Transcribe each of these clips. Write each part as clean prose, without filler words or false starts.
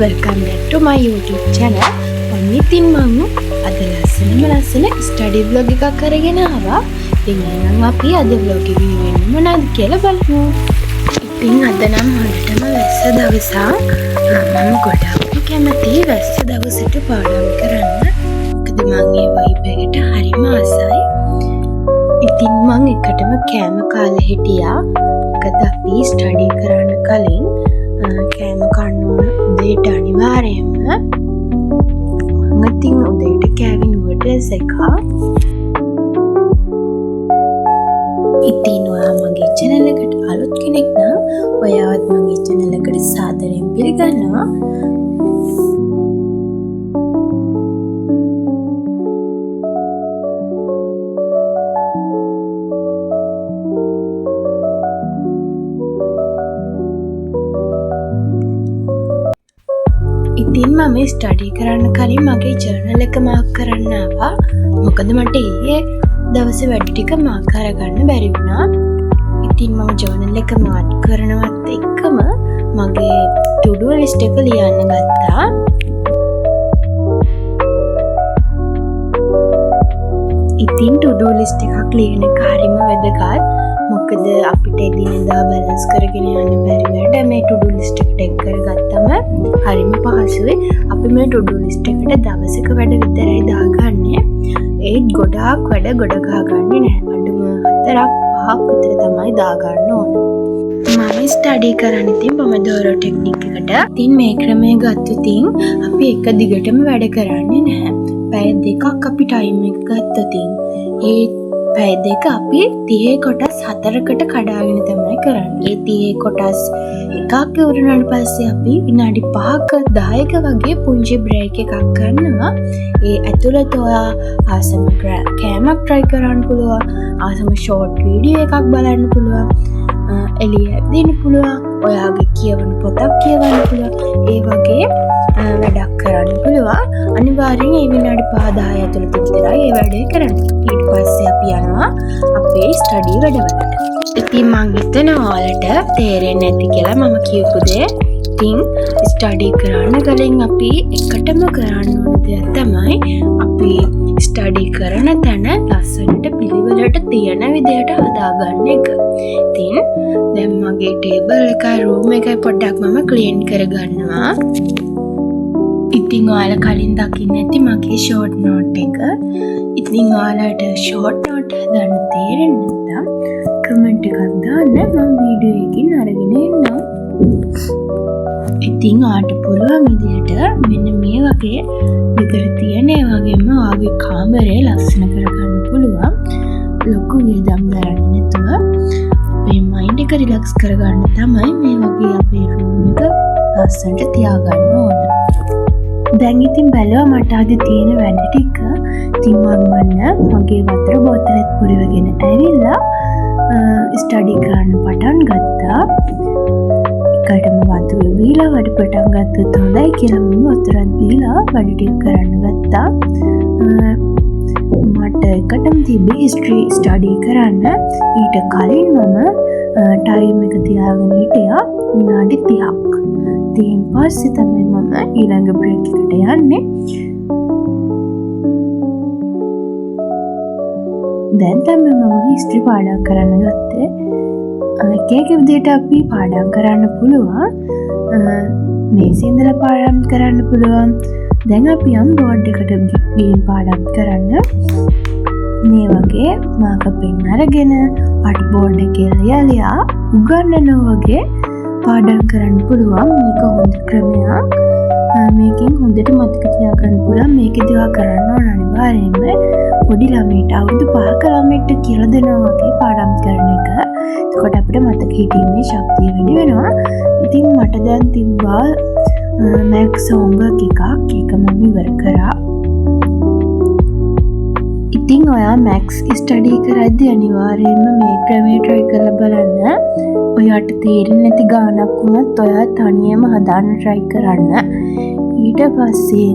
welcome back to my YouTube channel. ඉතින් මම අද ලස්සන ස්ටඩි vlog එකක් කරගෙන ආවා. ඉතින් එහෙනම් අපි අද vlog එකේ වෙන්නේ මොනවද කියලා බලමු. ඉතින් අද නම් හොඳටම වැස්ස දවසක්. මම ගොඩක් කැමති වැස්ස දවසට පාඩම් කරන්න. මොකද මම ඒ vibe එකට හරිම ආසයි. ඉතින් මම එකටම කෑම කාලා හිටියා. මොකද අපි ස්ටඩි කරන්න කලින් කෑම කන්න ඕන උදේට අනිවාර්යයෙන්ම. මම ඉතින් උදේට කෑවි නූඩල්ස් එකක්. ඉතින් ඔයා මගේ channel එකට අලුත් කෙනෙක් නම් ඔයාවත් මගේ channel එකට සාදරයෙන් පිළිගන්නවා. ඉතින් මම ස්ටඩි කරන්න කලින් මගේ ජර්නල් එක මාක් කරන්න ආවා. මොකද මට ඊයේ දවසේ වැඩ ටික මාක් කරගන්න බැරි වුණා. ඉතින් මම ජර්නල් එක මාක් කරනවත් එක්කම මගේ to do list එක ලියන්න ගත්තා. ඉතින් to do list එකක් ලියන එක හරිම වැදගත්. මොකද අපිට එදිනෙදා බැලන්ස් කරගෙන යන්න බැරි වැඩ මේ to do list එකට එක් කරගත්තම හරිම පහසුයි. අපි මේ to do list එකට දවසක වැඩ විතරයි දාගන්නේ. ඒත් ගොඩාක් වැඩ ගොඩ ගහගන්නේ නැහැ. අඩුම 4-5ක් විතර තමයි දාගන්න ඕන. මම ස්ටඩි කරන්න ඉතින් පොමඩෝරෝ ටෙක්නික් එකට. ඉතින් මේ ක්‍රමය ගත්තොතින් අපි එක දිගටම වැඩ කරන්නේ නැහැ. පැය දෙකක් අපි ටයිම් එක ගත්තොතින් ඒ පැය දෙක අපි 30 කොටස් 4කට කඩාගෙන තමයි කරන්නේ. ඒ 30 කොටස් එකක් ඉවරනාට පස්සේ අපි විනාඩි 5ක 10ක වගේ පුංචි බ්‍රේක් එකක් ගන්නවා. ඒ ඇතුළත ඔයා ආසම කෑමක් try කරන්න පුළුවන්. ආසම short video එකක් බලන්න පුළුවන්. එළිය දෙන්න පුළුවන්. ඔයාගේ කියවන පොතක් කියවන්න පුළුවන්. ඒ වගේ වැඩක් කරන්න පුළුවන්. අනිවාර්යෙන් මේ විනාඩි 5-10 ඇතුළත විතරයි මේ වැඩේ කරන්න. ඊට පස්සේ අපි යනවා අපේ ස්ටඩි වැඩවලට. ඉතින් මම හිතනවා ඔයාලට තේරෙන්නේ නැති කියලා මම කියපු දේ. ඉතින් ස්ටඩි කරන්න කලින් අපි එකටම කරන්න ඕන දේ තමයි අපි ස්ටඩි කරන තැන ලස්සනට පිළිවෙලට තියෙන විදිහට හදාගන්න එක. ඉතින් දැන් මගේ ටේබල් එකයි රූම් එකයි පොඩ්ඩක් මම ක්ලීන් කරගන්නවා. ඉතින් ඔයාලා කලින් දකින්න ඇති මගේ ෂෝට් නෝට් එක. ඉතින් ඔයාලට ෂෝට් නෝට් හදන්න තේරෙන්නේ නැත්නම් කමෙන්ට් එකක් දාන්න. මම වීඩියෝ එකකින් අරගෙන එන්නම්. ඉතින් ඔයාලට පුළුවන් විදිහට මෙන්න මේ වගේ විතර තියෙන ඒ වගේම ඔයාගේ කාමරේ ලස්සන කරගන්න පුළුවන්. ලොකු වියදම් දරන්නේ නැතුව අපේ මයින්ඩ් එක රිලැක්ස් කරගන්න තමයි මේ වගේ අපේ රූම් එක ලස්සනට තියාගන්න ඕන. දැන් ඉතින් බැලුවා මට අද තියෙන වැඩ ටික. ඉතින් මම මගේ වතුර බෝතලෙත් පුරවගෙන ඇවිල්ලා ස්ටඩි කරන්න පටන් ගත්තා. එකටම වතුර බීලා වැඩ පටන් ගත්තොත් හොඳයි කියලා මම වතුරත් බීලා වැඩ ටික කරන්න ගත්තා. මට එකටම තිබ්බේ හිස්ටරි ස්ටඩි කරන්න. ඊට කලින් මම ටයිම් එක තියාගෙන හිටියා විනාඩි 30ක්. ඊට පස්සේ තමයි මම ඊළඟ බ්‍රේක් එකට යන්නේ. දැන් තමයි මම හිස්ටරි පාඩම් කරන්න ගත්තේ. එක විදිහට අපි පාඩම් කරන්න පුළුවන්. මේසේ ඉඳලා පාඩම් කරන්න පුළුවන්. දැන් අපි යම් බෝඩ් එකට ගිහින් පාඩම් කරන්න. මේ වගේ මාකර් පෙන් අරගෙන අට බෝඩ් එකේ ලියලා උගන්වනවා වගේ පාඩම් කරන්න පුළුවන්. මේක හොඳ ක්‍රමයක්. මේකෙන් හොඳට මතක තියාගන්න පුළුවන්. මේකේදී ඔයා කරන්න ඕන අනිවාර්යයෙන්ම පොඩි ළමයිට අවුරුදු 5ක ළමයිට කියලා දෙනවා වගේ පාඩම් කරන එක. එතකොට අපිට මතක හිතීමේ ශක්තිය වැඩි වෙනවා. ඉතින් මට දැන් තිබ්බා මැක්ස් හෝම්වර්ක් එකක්. ඒක මම ඉවර කරා. ඉතින් ඔයා මැක්ස් ස්ටඩි කරද්දී අනිවාර්යයෙන්ම මේ ක්‍රමය try කරලා බලන්න. ඔයාට තේරෙන්නේ නැති ගානක් වුණත් ඔයා තනියම හදාන්න try කරන්න. ඊට පස්සේ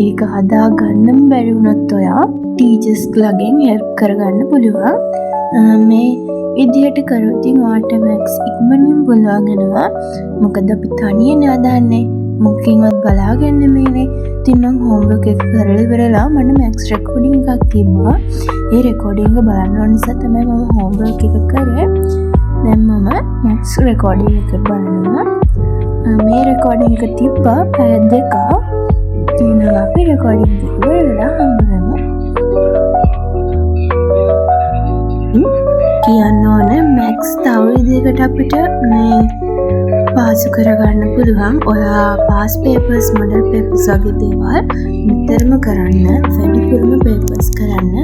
ඒක හදාගන්නම බැරි වුණොත් ඔයා ටීචර්ස් ළගෙන් help කරගන්න පුළුවන්. මේ විදිහට කරොත් ඔයාට මැක්ස් ඉක්මනින් පුළුවන් වෙනවා. මොකද අපි තනියෙන් හදාන්නේ. මොකකින්වත් බලාගන්න මේනේ. ඉතින් මම හෝම්වර්ක් එක කරලා ඉවරලා මට මැක්ස් රෙකෝඩින් එකක් තිබ්බා. ඒ රෙකෝඩින් එක බලන්න ඕන නිසා තමයි මම හෝම්වර්ක් එක කරේ. දැන් මම මැක්ස් රෙකෝඩින් එක බලනවා. මේ රෙකෝඩින් එක තිබ්බා පැය 2ක්. ඉතින් අපි රෙකෝඩින් එක ඉවරලා හම්බවෙමු. කියන්න ඕන මැක්ස් තව විදිහකට අපිට මේ පාසු කරගන්න පුළුවන්. ඔයා පාස් පේපර්ස් මොඩල් පේපර්ස් වගේ දේවල් නිතරම කරන්න, වැඩිපුරම පේපර්ස් කරන්න.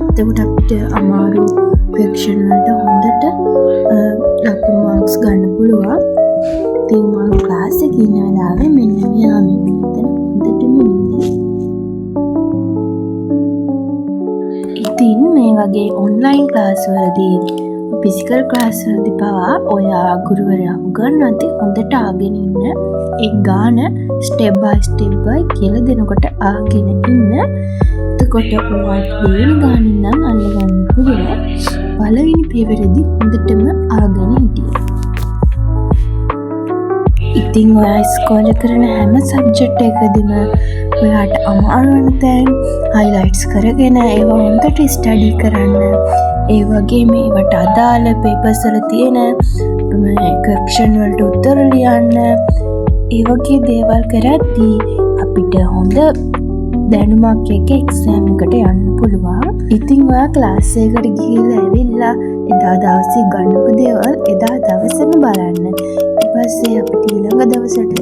එතකොට අපිට අමාරු ක්වෙස්චන් වලට හොඳට ලොකු මාර්ක්ස් ගන්න පුළුවන්. ඉතින් මම ක්ලාස් එකේ ඉන්න වෙලාවේ මෙන්න මෙයා මෙතන හොඳටම ඉන්නේ. ඉතින් මේ වගේ ඔන්ලයින් ක්ලාස් වලදී ෆිසිකල් ක්ලාස් වලදී පවා ඔයා ගුරුවරයා උගන්වද්දී හොඳට ආගෙන ඉන්න. ඒ ගාන ස්ටෙප් බයි කියලා දෙනකොට ආගෙන ඉන්න. එතකොට ඔයාට දෙවෙනි ගානින් නම් අල්ලගන්න පුළුවන්. පළවෙනි පියවරේදී හොඳටම ආගෙන හිටියා. ඉතින් ඔයා ඉස්කෝලේ කරන හැම සබ්ජෙක්ට් එකකදීම ඔයාට අමාරු වෙන තැන් highlights කරගෙන ඒවා හොඳට ස්ටඩි කරන්න. ඒ වගේ මේවට අදාළ පේපර්ස් වල තියෙන ක්වෙස්චන් වලට උත්තර ලියන්න. ඒ වගේ දේවල් කරද්දී අපිට හොඳ දැනුමක් එක්ක එක්සෑම් එකට යන්න පුළුවන්. ඉතින් ඔයා ක්ලාස් එකකට ගිහිල්ලා ඇවිල්ලා එදා දවසේ ගන්නපු දේවල් එදා දවසේම බලන්න. ඊට පස්සේ අපිට ඊළඟ දවසට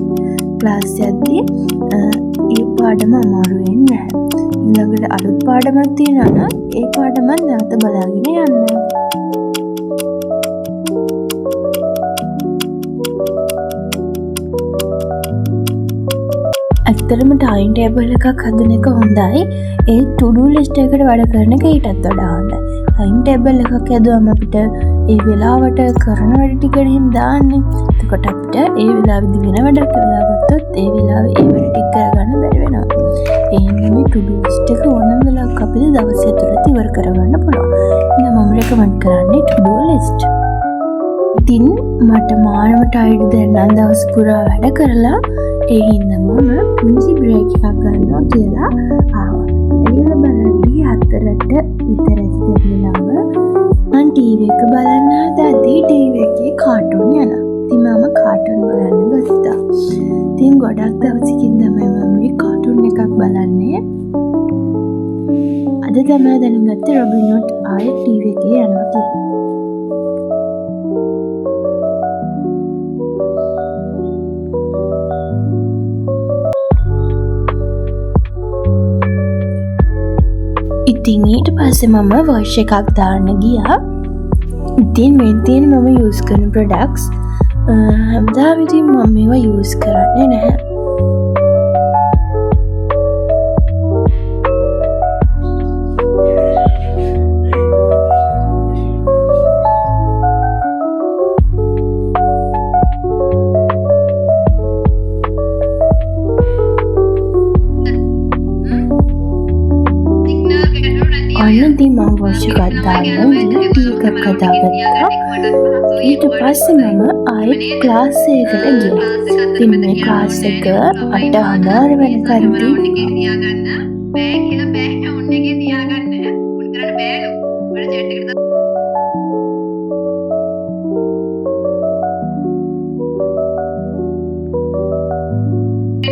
ක්ලාස් යද්දී ඒ පාඩම අමාරු වෙන්නේ නැහැ. ඊළඟට අලුත් පාඩමක් තියෙනවා නම් ඒ පාඩමත් නැවත බලාගෙන යන්න. ඇත්තටම ටයිම් ටේබල් එකක් හදන එක හොඳයි. ඒ ටු-ඩු ලිස්ට් එකකට වැඩ කරන එක ඊටත් වඩා හොඳයි. ටයිම් ටේබල් එකක් හදුවම අපිට ඒ වෙලාවට කරන වැඩ ටික එහෙම දාන්නේ. එතකොට අපිට ඒ වෙලාවෙදි වෙන වැඩක් කරලා ගත්තොත් ඒ වෙලාවේ ඒ වැඩ ටික කරගන්න බැරි වෙනවා. එහෙනම් මේ ටු-ඩු ලිස්ට් එක ඕනම වෙලාවක අපිට දවස් ඇතුළත ඉවර කරගන්න පුළුවන්. එහෙනම් මම රෙකමන්ඩ් කරන්නේ ටු-ඩු ලිස්ට්. ඉතින් මට මානව ටයිඩ් දැන් නම් දවස් පුරා වැඩ කරලා ඒ හින්දා මම පුංචි බ්‍රේක් එකක් ගන්නවා කියලා ආවා. එළියල බලද්දී 4ට විතර ඇවිල්ලාම මම ටීවී එක බලන්න හදද්දී ටීවී එකේ කාටුන් යනවා. ඉතින් මම කාටුන් බලන්න ගත්තා. ඉතින් ගොඩක් දවසකින් තමයි මම මේ කාටුන් එකක් බලන්නේ. අද තමයි දැනගත්තේ රොබින් හුඩ් ආයෙත් ටීවී එකේ යනවා කියලා. ඉතින් ඊට පස්සේ මම වොයිස් එකක් දාන්න ගියා. ඉතින් මේ තියෙන මම යූස් කරන ප්‍රොඩක්ට්ස් හැමදාම ඉතින් මම මේවා යූස් කරන්නේ නැහැ. අන්නදී මම වොයිස් එකක් දාන්න ටී එකක් හදාගත්තා. ඊට පස්සේ මම ආයෙත් ක්ලාස් එකකට ගියා. ඉතින් මේ ක්ලාස් එක 8:00 වෙනකන් තිබුණා. බෑ කියලා බෑ ඔන්න එකේ තියාගන්න. උන් කරන්න බෑලු. වල chat එකට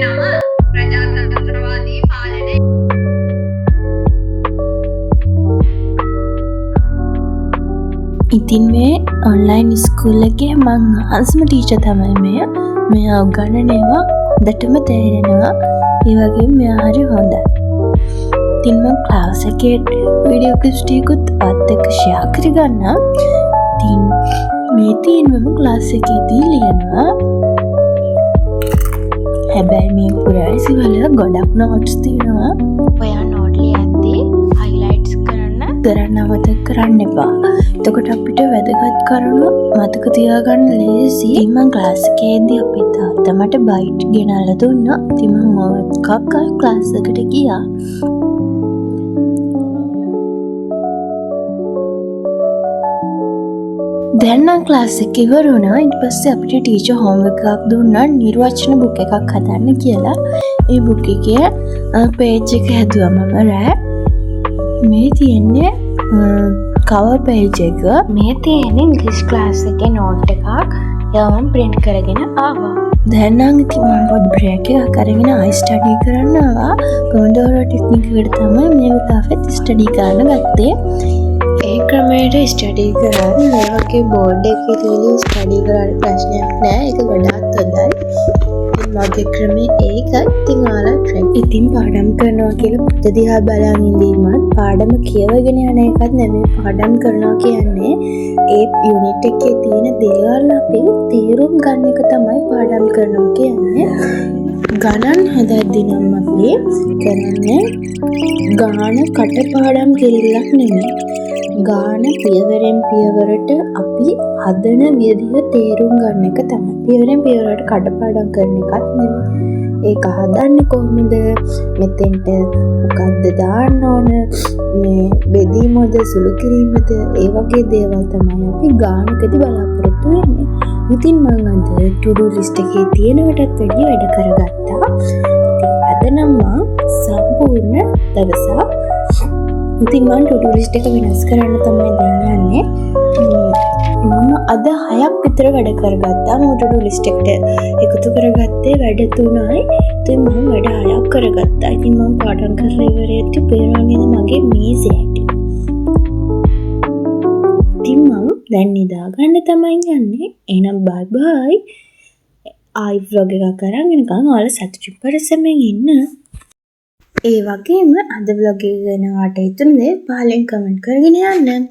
නම ප්‍රජාතන්ත්‍රවාදී පාලනය. ඉතින් මේ ඔන්ලයින් ස්කූල් එකේ මං අන්තිම ටීචර් තමයි මෙයා උගන්වනවා. හොඳටම තේරෙනවා. ඒ වගේම මෙයා හරි හොඳයි. ඉතින් මං ක්ලාස් එකේ වීඩියෝ ක්ලිප්ස් ටිකත් අත් එක්ක ෂෙයා කරගන්නම්. ඉතින් මේ තියෙනම ක්ලාස් එකේදී ලියනවා. හැබැයි මේ පුරායිසි වල ගොඩක් නෝට්ස් තියෙනවා. ඔයා නෝට් ලියද්දී highlights කරන්න අමතක කරන්න එපා. එතකොට අපිට වැදගත් කරුණු මතක තියාගන්න ලේසි. ඉතින් මම ක්ලාස් එකේදී අපේ තාත්තා මට බයිට් ගෙනල්ලා දුන්නා. ඉතින් මම ඕවත් කක්කා ක්ලාස් එකට ගියා. දැන් නම් ක්ලාස් එක ඉවර වුණා. ඊට පස්සේ අපිට ටීචර් හෝම්වර්ක් එකක් දුන්නා නිර්වචන බුක් එකක් හදන්න කියලා. ඒ බුක් එකේ පේජ් එක හැදුවා මම රෑ. මේ තියෙන්නේ කවර් පේජ් එක. මේ තියෙන්නේ ඉංග්‍රීසි ක්ලාස් එකේ නෝට් එකක්. ඒවා මම print කරගෙන ආවා. දැන් නම් ඉතින් මම පොඩි බ්‍රේක් එකක් අරගෙන ආයි ස්ටඩි කරන්න ආවා. පොමඩෝරෝ ටෙක්නික් එකට තමයි මේ වෙලාවෙත් ස්ටඩි කරන්න ගත්තේ. ඒ ක්‍රමයට ස්ටඩි කරන්නේ මේ වගේ බෝඩ් එකේ තියලා ස්ටඩි කරලා ප්‍රශ්නයක් නෑ. ඒක ගොඩාක් හොඳයි. මගේ ක්‍රමේ ඒකත් ඉතින් ඔයාලා try. ඉතින් පාඩම් කරනවා කියලා පොත දිහා බලන් ඉඳීමත් පාඩම කියවගෙන යන එකත් නෙමෙයි. පාඩම් කරනවා කියන්නේ ඒ යුනිට් එකේ තියෙන දේවල් අපි තේරුම් ගන්න එක තමයි පාඩම් කරනවා කියන්නේ. ගණන් හදද්දී නම් අපි කරන්නේ ගාන කටපාඩම් කිරීමක් නෙමෙයි. ගාන පියවරෙන් පියවරට අපි හදන විදිහ තේරුම් ගන්න එක තමයි. පියවරෙන් පියවරට කටපාඩම් කරන එකත් නෙමෙයි. ඒක හදන්නේ කොහොමද? මෙතෙන්ට මොකද්ද දාන්න ඕන? මේ බෙදීමද සුළු කිරීමද? ඒ වගේ දේවල් තමයි අපි ගානකදී බලාපොරොත්තු වෙන්නේ. ඉතින් මම අද to do list එකේ තියෙනවටත් වැඩිය වැඩ කරගත්තා. ඉතින් අද නම් මම සම්පූර්ණ දවසක් ඉතින් මම to do list එක වෙනස් කරන්න තමයි දැන් යන්නේ. මම අද 6ක් විතර වැඩ කරගත්තා. මම to do list එකට එකතු කරගත්තේ වැඩ 3යි. ඉතින් මම වැඩ 6ක් කරගත්තා. ඉතින් මම පාඩම් කරලා ඉවරෙද්දි පේනවනේ මගේ මේසෙ හැටි. ඉතින් මම දැන් නිදා ගන්න තමයි යන්නේ. එහෙනම් bye bye. ආයි vlog එකක් කරන් එනකන් ඔයාලා සතුටින් පරිස්සමෙන් ඉන්න. ඒ වගේම අද vlog එක ගැන ඔයාලට හිතුණ දේ පහලින් කමෙන්ට් කරගෙන යන්න.